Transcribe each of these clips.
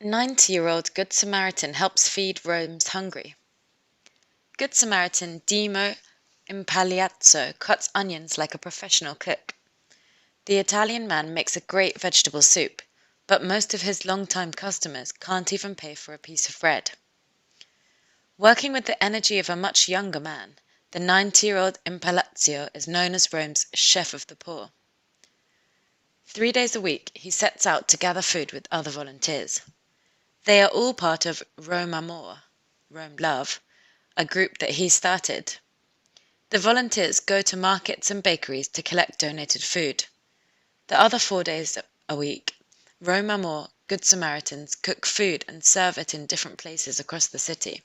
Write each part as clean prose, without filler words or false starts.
90-year-old Good Samaritan helps feed Rome's hungry. Good Samaritan Dimo Impagliazzo cuts onions like a professional cook. The Italian man makes a great vegetable soup, but most of his long-time customers can't even pay for a piece of bread. Working with the energy of a much younger man, the 90-year-old Impagliazzo is known as Rome's chef of the poor. 3 days a week, he sets out to gather food with other volunteers. They are all part of Rome Amor, Rome Love, a group that he started. The volunteers go to markets and bakeries to collect donated food. The other 4 days a week, Rome Amor Good Samaritans cook food and serve it in different places across the city.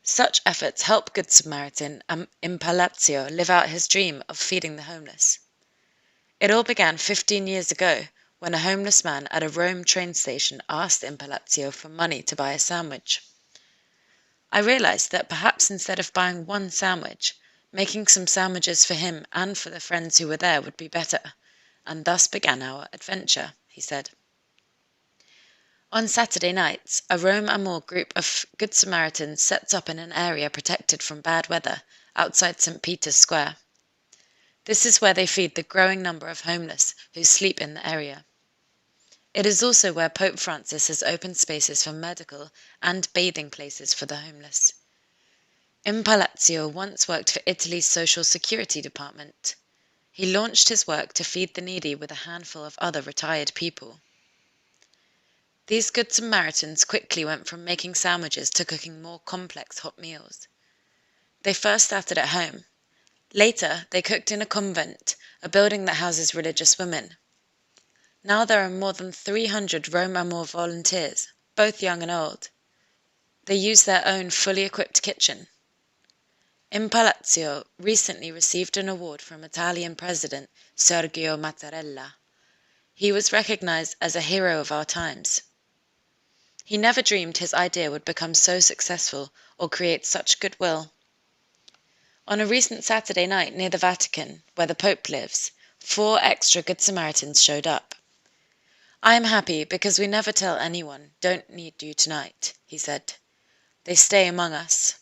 Such efforts help Good Samaritan Impagliazzo live out his dream of feeding the homeless. It all began 15 years ago when a homeless man at a Rome train station asked Impagliazzo for money to buy a sandwich. I realized that perhaps instead of buying one sandwich, making some sandwiches for him and for the friends who were there would be better, and thus began our adventure, he said. On Saturday nights, a Rome Amor group of Good Samaritans sets up in an area protected from bad weather outside St. Peter's Square. This is where they feed the growing number of homeless who sleep in the area. It is also where Pope Francis has opened spaces for medical and bathing places for the homeless. Impagliazzo once worked for Italy's Social Security Department. He launched his work to feed the needy with a handful of other retired people. These Good Samaritans quickly went from making sandwiches to cooking more complex hot meals. They first started at home. Later, they cooked in a convent, a building that houses religious women. Now there are more than 300 Rome Amor volunteers, both young and old. They use their own fully equipped kitchen. Impagliazzo recently received an award from Italian President Sergio Mattarella. He was recognized as a hero of our times. He never dreamed his idea would become so successful or create such goodwill. On a recent Saturday night near the Vatican, where the Pope lives, 4 extra Good Samaritans showed up. "I am happy because we never tell anyone, 'Don't need you tonight,'" he said. "They stay among us."